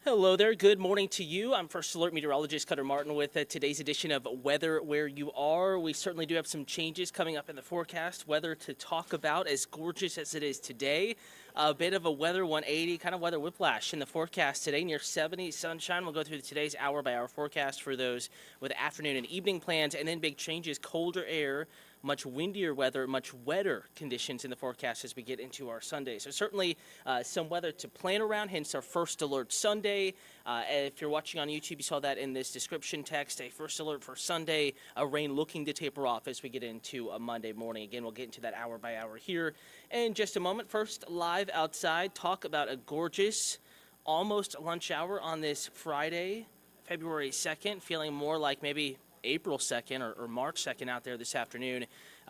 Hello there. Good morning to you. I'm First Alert Meteorologist Cutter Martin with today's edition of Weather Where You Are. We certainly do have some changes coming up in the forecast. Weather to talk about, as gorgeous as it is today. A bit of a weather 180, kind of weather whiplash in the forecast today. Near 70 sunshine. We'll go through today's hour-by-hour forecast for those with afternoon and evening plans. And then big changes, colder air, much windier weather, much wetter conditions in the forecast as we get into our Sunday. So certainly some weather to plan around, hence our First Alert Sunday. If you're watching on YouTube, you saw that in this description text, a first alert for Sunday, a rain looking to taper off as we get into a Monday morning. Again, we'll get into that hour by hour here in just a moment. First, live outside, talk about a gorgeous almost lunch hour on this Friday, February 2nd, feeling more like maybe April 2nd or March 2nd out there this afternoon,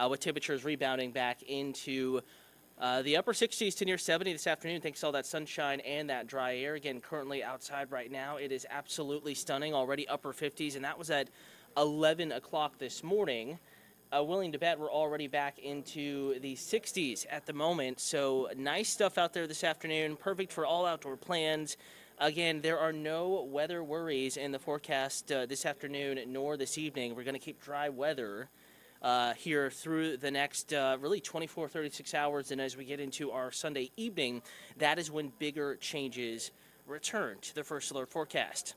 with temperatures rebounding back into the upper 60s to near 70 this afternoon, thanks to all that sunshine and that dry air. Again, currently outside right now, it is absolutely stunning, already upper 50s, and that was at 11 o'clock this morning. Willing to bet we're already back into the 60s at the moment, so nice stuff out there this afternoon, perfect for all outdoor plans. Again, there are no weather worries in the forecast this afternoon nor this evening. We're going to keep dry weather here through the next really 24, 36 hours. And as we get into our Sunday evening, that is when bigger changes return to the First Alert forecast.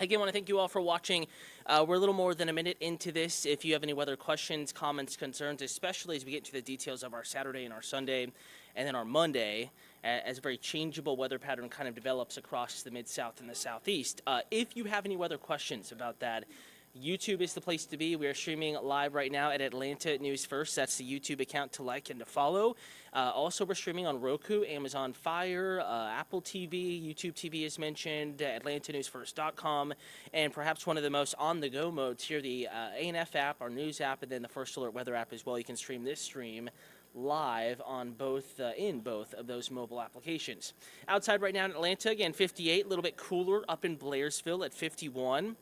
Again, I want to thank you all for watching. We're a little more than a minute into this. If you have any weather questions, comments, concerns, especially as we get into the details of our Saturday and our Sunday and then our Monday, as a very changeable weather pattern kind of develops across the Mid-South and the Southeast. If you have any weather questions about that, YouTube is the place to be. We are streaming live right now at Atlanta News First. That's the YouTube account to like and to follow. Also, we're streaming on Roku, Amazon Fire, Apple TV, YouTube TV is mentioned, AtlantaNewsFirst.com, and perhaps one of the most on-the-go modes here, the ANF app, our news app, and then the First Alert Weather app as well. You can stream this stream live on both in both of those mobile applications. Outside right now in Atlanta, again, 58, a little bit cooler up in Blairsville at 51.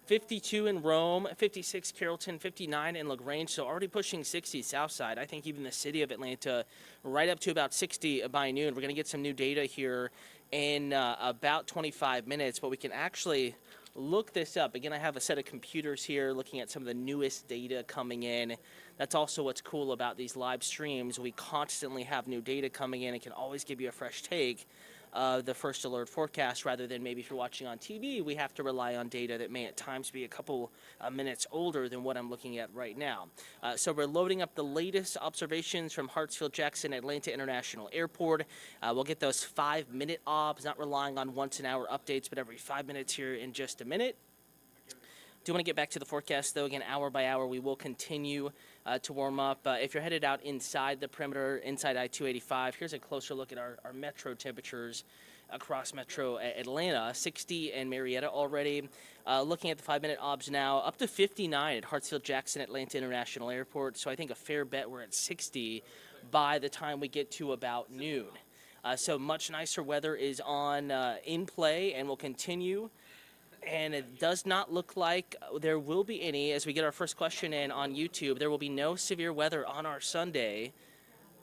52 in Rome, 56 Carrollton, 59 in LaGrange, so already pushing 60 south side. I think even the city of Atlanta right up to about 60 by noon. We're going to get some new data here in about 25 minutes, but we can actually look this up. Again, I have a set of computers here looking at some of the newest data coming in. That's also what's cool about these live streams. We constantly have new data coming in. It can always give you a fresh take the First Alert forecast, rather than maybe if you're watching on TV, we have to rely on data that may at times be a couple minutes older than what I'm looking at right now. So we're loading up the latest observations from Hartsfield-Jackson Atlanta International Airport. We'll get those 5-minute obs, not relying on once-an-hour updates, but every 5 minutes here in just a minute. Do want to get back to the forecast, though. Again, hour by hour, we will continue to warm up. If you're headed out inside the perimeter, inside I-285, here's a closer look at our metro temperatures across metro Atlanta. 60 in Marietta already. Looking at the 5-minute obs now, up to 59 at Hartsfield-Jackson Atlanta International Airport. So I think a fair bet we're at 60 by the time we get to about noon. So much nicer weather is on in play and will continue. And it does not look like there will be any. As we get our first question in on YouTube, there will be no severe weather on our Sunday.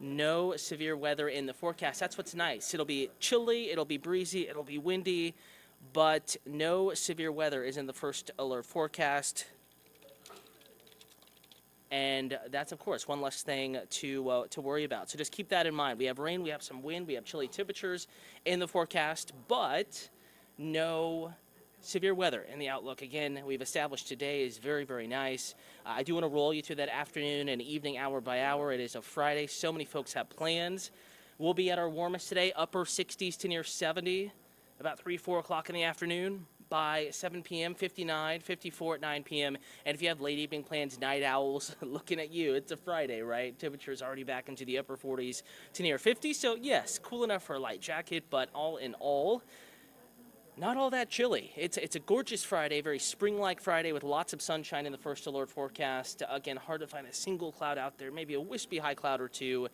No severe weather in the forecast. That's what's nice. It'll be chilly, it'll be breezy, it'll be windy, but no severe weather is in the First Alert forecast. And that's, of course, one less thing to worry about. So just keep that in mind. We have rain, we have some wind, we have chilly temperatures in the forecast, but no severe weather in the outlook. Again, we've established today is very, very nice. I do want to roll you through that afternoon and evening hour by hour. It is a Friday. So many folks have plans. We'll be at our warmest today, upper 60s to near 70, about 3, 4 o'clock in the afternoon. By 7 p.m., 59, 54 at 9 p.m. And if you have late evening plans, night owls, looking at you, it's a Friday, right? Temperatures already back into the upper 40s to near 50. So, yes, cool enough for a light jacket, but all in all, not all that chilly. It's a gorgeous Friday, very spring-like Friday with lots of sunshine in the First Alert forecast. Again, hard to find a single cloud out there, maybe a wispy high cloud or two,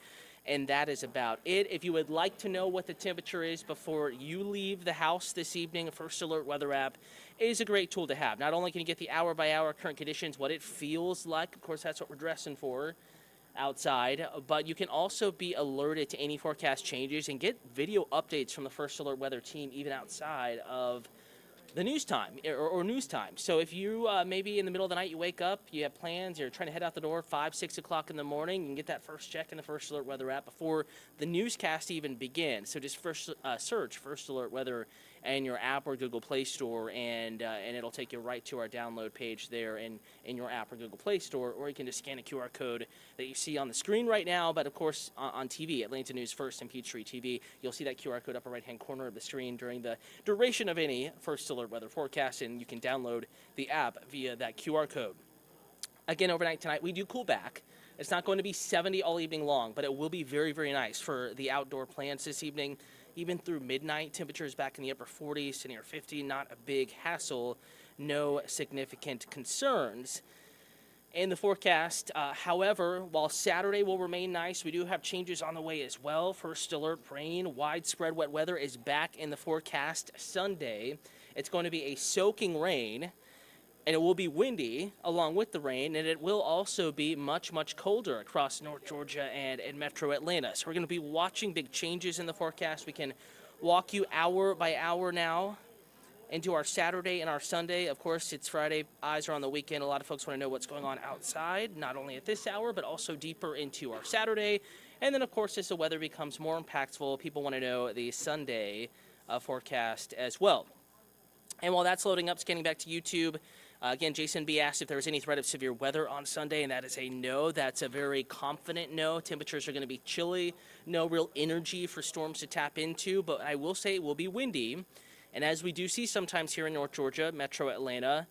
and that is about it. If you would like to know what the temperature is before you leave the house this evening, a First Alert weather app is a great tool to have. Not only can you get the hour-by-hour current conditions, what it feels like, of course, that's what we're dressing for, outside, but you can also be alerted to any forecast changes and get video updates from the First Alert Weather team even outside of the news time or news time. So if you maybe in the middle of the night you wake up, you have plans, you're trying to head out the door 5-6 o'clock in the morning, you can get that first check in the First Alert Weather app before the newscast even begins. So just search First Alert Weather in your app or Google Play Store, and it'll take you right to our download page there in your app or Google Play Store, or you can just scan a QR code that you see on the screen right now, but of course on TV, Atlanta News First and Peachtree TV, you'll see that QR code upper right-hand corner of the screen during the duration of any First Alert Weather forecast, and you can download the app via that QR code. Again, overnight tonight, we do cool back. It's not going to be 70 all evening long, but it will be very, very nice for the outdoor plans this evening. Even through midnight, temperatures back in the upper 40s to near 50, not a big hassle, no significant concerns. In the forecast, however, while Saturday will remain nice, we do have changes on the way as well. First alert rain, widespread wet weather is back in the forecast Sunday. It's going to be a soaking rain, and it will be windy along with the rain, and it will also be much, much colder across North Georgia and metro Atlanta. So we're going to be watching big changes in the forecast. We can walk you hour by hour now into our Saturday and our Sunday. Of course, it's Friday. Eyes are on the weekend. A lot of folks want to know what's going on outside, not only at this hour, but also deeper into our Saturday. And then, of course, as the weather becomes more impactful, people want to know the Sunday forecast as well. And while that's loading up, scanning back to YouTube, again, Jason B. asked if there was any threat of severe weather on Sunday, and that is a no. That's a very confident no. Temperatures are going to be chilly. No real energy for storms to tap into, but I will say it will be windy. And as we do see sometimes here in North Georgia, metro Atlanta,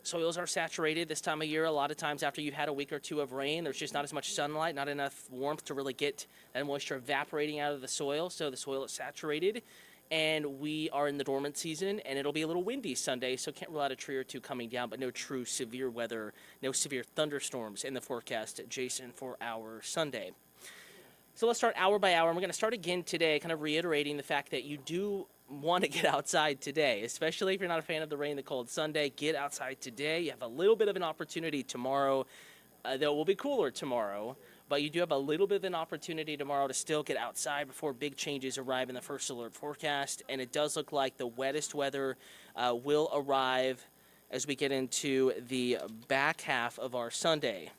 soils are saturated this time of year. A lot of times after you've had a week or two of rain, there's just not as much sunlight, not enough warmth to really get that moisture evaporating out of the soil, so the soil is saturated. And we are in the dormant season, and it'll be a little windy Sunday, so can't rule out a tree or two coming down, but no true severe weather, no severe thunderstorms in the forecast, Jason, for our Sunday. So let's start hour by hour, and we're going to start again today, kind of reiterating the fact that you do want to get outside today, especially if you're not a fan of the rain, the cold Sunday. Get outside today. You have a little bit of an opportunity tomorrow, though it will be cooler tomorrow. But you do have a little bit of an opportunity tomorrow to still get outside before big changes arrive in the First Alert forecast. And it does look like the wettest weather will arrive as we get into the back half of our Sunday.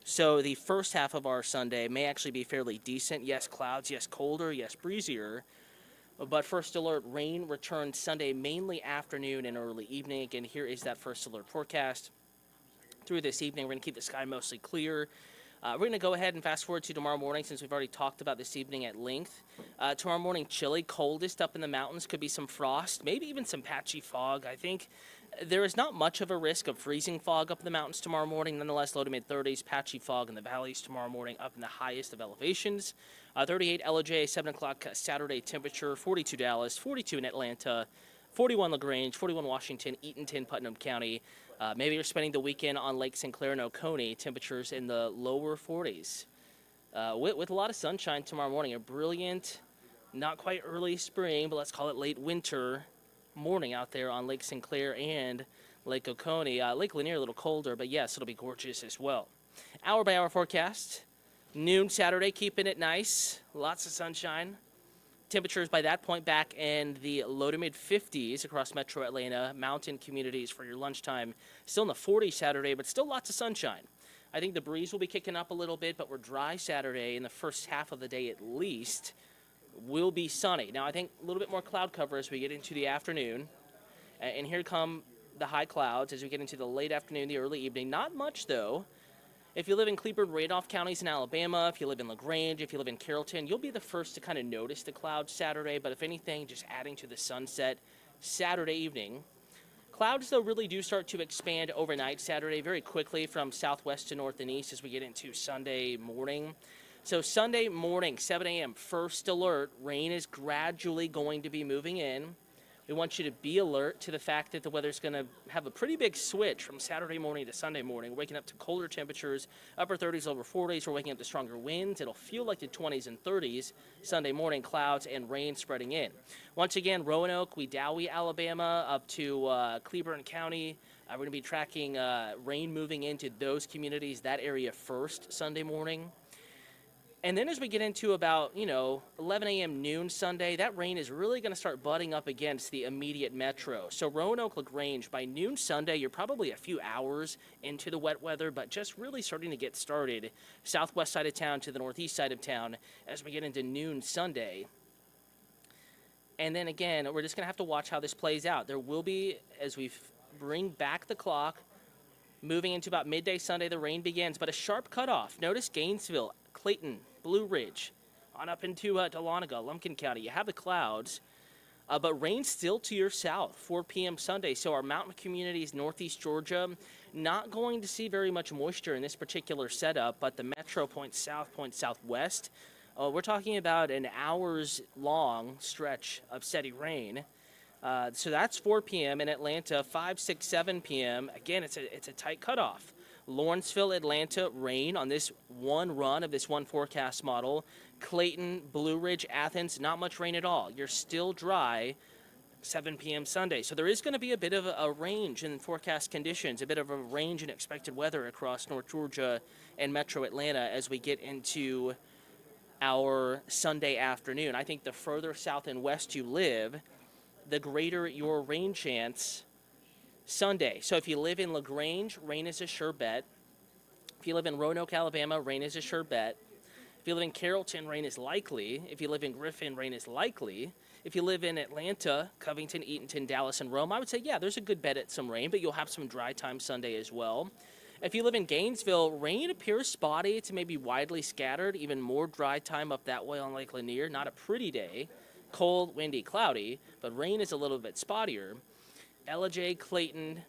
So the first half of our Sunday may actually be fairly decent. Yes, clouds. Yes, colder. Yes, breezier. But First Alert rain returns Sunday, mainly afternoon and early evening. Again, here is that First Alert forecast. Through this evening, we're going to keep the sky mostly clear. We're going to go ahead and fast forward to tomorrow morning, since we've already talked about this evening at length. Tomorrow morning, chilly, coldest up in the mountains. Could be some frost, maybe even some patchy fog. I think there is not much of a risk of freezing fog up in the mountains tomorrow morning. Nonetheless, low to mid-30s, patchy fog in the valleys tomorrow morning up in the highest of elevations. 38 LJ, 7 o'clock Saturday temperature, 42 Dallas, 42 in Atlanta, 41 LaGrange, 41 Washington, Eatonton, Putnam County. Maybe you're spending the weekend on Lake St. Clair and Oconee, temperatures in the lower 40s. With a lot of sunshine tomorrow morning, a brilliant, not quite early spring, but let's call it late winter morning out there on Lake St. Clair and Lake Oconee. Lake Lanier a little colder, but yes, it'll be gorgeous as well. Hour by hour forecast. Noon Saturday, keeping it nice. Lots of sunshine. Temperatures by that point back in the low to mid 50s across metro Atlanta. Mountain communities for your lunchtime. Still in the 40s Saturday, but still lots of sunshine. I think the breeze will be kicking up a little bit, but we're dry Saturday in the first half of the day at least. Will be sunny. Now I think a little bit more cloud cover as we get into the afternoon. And here come the high clouds as we get into the late afternoon, the early evening. Not much though. If you live in Cleburne, Randolph counties in Alabama, if you live in LaGrange, if you live in Carrollton, you'll be the first to kind of notice the clouds Saturday, but if anything, just adding to the sunset Saturday evening. Clouds, though, really do start to expand overnight Saturday very quickly from southwest to north and east as we get into Sunday morning. So Sunday morning, 7 a.m., first alert, rain is gradually going to be moving in. We want you to be alert to the fact that the weather's going to have a pretty big switch from Saturday morning to Sunday morning. We're waking up to colder temperatures, upper 30s, lower 40s. We're waking up to stronger winds. It'll feel like the 20s and 30s Sunday morning, clouds and rain spreading in. Once again, Roanoke, Wedowee, Alabama, up to Cleburne County, We're going to be tracking rain moving into those communities, that area first Sunday morning. And then as we get into about, 11 a.m. noon Sunday, that rain is really going to start butting up against the immediate metro. So Roanoke, LaGrange, by noon Sunday, you're probably a few hours into the wet weather, but just really starting to get started southwest side of town to the northeast side of town as we get into noon Sunday. And then again, we're just going to have to watch how this plays out. There will be, as we bring back the clock, moving into about midday Sunday, the rain begins, but a sharp cutoff. Notice Gainesville, Clayton, Blue Ridge, on up into Dahlonega, Lumpkin County. You have the clouds, but rain still to your south, 4 p.m. Sunday. So our mountain communities, northeast Georgia, not going to see very much moisture in this particular setup, but the metro point south, point southwest, we're talking about an hours long stretch of steady rain. So that's 4 p.m. in Atlanta, 5, 6, 7 p.m. Again, it's a tight cutoff. Lawrenceville, Atlanta, rain on this one run of this one forecast model. Clayton, Blue Ridge, Athens, not much rain at all. You're still dry 7 p.m. Sunday. So there is going to be a bit of a range in forecast conditions, a bit of a range in expected weather across North Georgia and metro Atlanta as we get into our Sunday afternoon. I think the further south and west you live, the greater your rain chance Sunday. So if you live in LaGrange, rain is a sure bet. If you live in Roanoke, Alabama, rain is a sure bet. If you live in Carrollton, rain is likely. If you live in Griffin, rain is likely. If you live in Atlanta, Covington, Eatonton, Dallas, and Rome, I would say, yeah, there's a good bet at some rain, but you'll have some dry time Sunday as well. If you live in Gainesville, rain appears spotty to maybe widely scattered, even more dry time up that way on Lake Lanier. Not a pretty day. Cold, windy, cloudy, but rain is a little bit spottier. LJ, Clayton,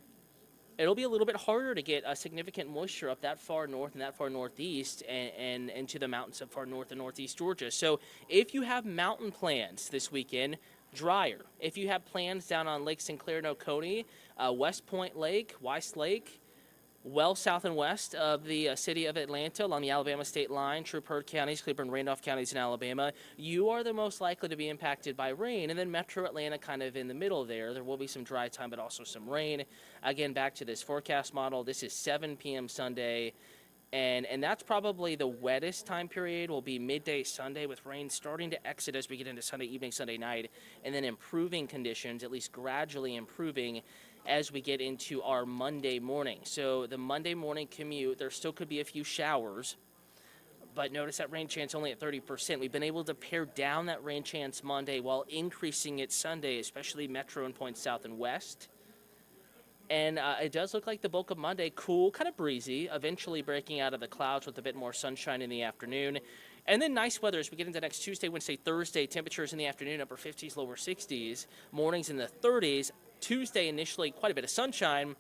it'll be a little bit harder to get a significant moisture up that far north and that far northeast and into the mountains of far north and northeast Georgia. So if you have mountain plans this weekend, drier. If you have plans down on Lake Sinclair and Oconee, West Point Lake, Weiss Lake, well south and west of the city of Atlanta along the Alabama state line, Troop Heard counties, Cleburne, Randolph counties in Alabama, you are the most likely to be impacted by rain. And then metro Atlanta kind of in the middle there. There will be some dry time, but also some rain. Again, back to this forecast model. This is 7 p.m. Sunday, and that's probably the wettest time period will be midday Sunday with rain starting to exit as we get into Sunday evening, Sunday night, and then improving conditions, at least gradually improving as we get into our Monday morning. So the Monday morning commute, there still could be a few showers, but notice that rain chance only at 30%. We've been able to pare down that rain chance Monday while increasing it Sunday, especially metro and points south and west. And it does look like the bulk of Monday, cool, kind of breezy, eventually breaking out of the clouds with a bit more sunshine in the afternoon. And then nice weather as we get into next Tuesday, Wednesday, Thursday. Temperatures in the afternoon, upper 50s, lower 60s. Mornings in the 30s. Tuesday, initially, quite a bit of sunshine.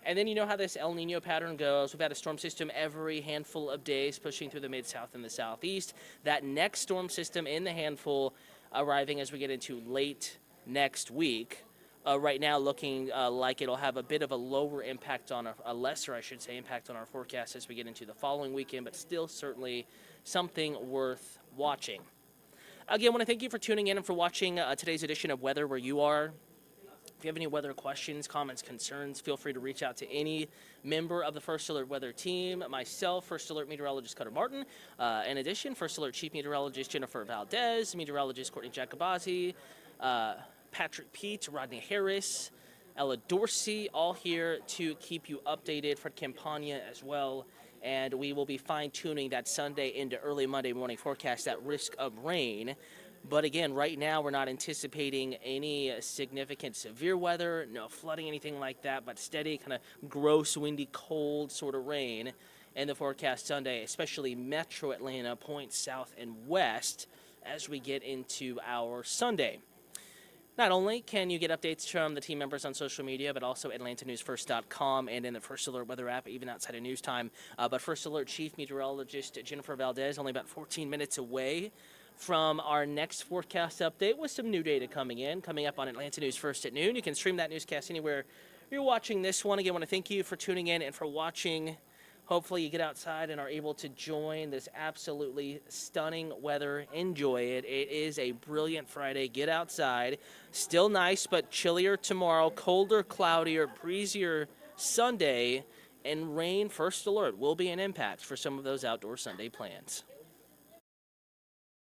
And then you know how this El Nino pattern goes. We've had a storm system every handful of days pushing through the mid-south and the southeast. That next storm system in the handful arriving as we get into late next week. Right now looking like it'll have a bit of a lower impact on a lesser, I should say, impact on our forecast as we get into the following weekend, but still certainly something worth watching. Again, I want to thank you for tuning in and for watching today's edition of Weather Where You Are. If you have any weather questions, comments, concerns, feel free to reach out to any member of the First Alert Weather team, myself, First Alert Meteorologist Cutter Martin. In addition, First Alert Chief Meteorologist Jennifer Valdez, Meteorologist Courtney Jacobazzi, Patrick Pete, Rodney Harris, Ella Dorsey, all here to keep you updated. Fred Campagna as well. And we will be fine-tuning that Sunday into early Monday morning forecast at risk of rain. But again, right now we're not anticipating any significant severe weather, no flooding, anything like that, but steady, kind of gross, windy, cold sort of rain in the forecast Sunday, especially metro Atlanta, points south and west as we get into our Sunday. Not only can you get updates from the team members on social media, but also AtlantaNewsFirst.com and in the First Alert weather app, even outside of news time. But First Alert Chief Meteorologist Jennifer Valdez, only about 14 minutes away from our next forecast update with some new data coming up on Atlanta News First at noon. You can stream that newscast anywhere you're watching this one. Again, I want to thank you for tuning in and for watching. Hopefully you get outside and are able to join this absolutely stunning weather. Enjoy it. It is a brilliant Friday. Get outside. Still nice, but chillier tomorrow. Colder, cloudier, breezier Sunday, and rain, first alert, will be an impact for some of those outdoor Sunday plans.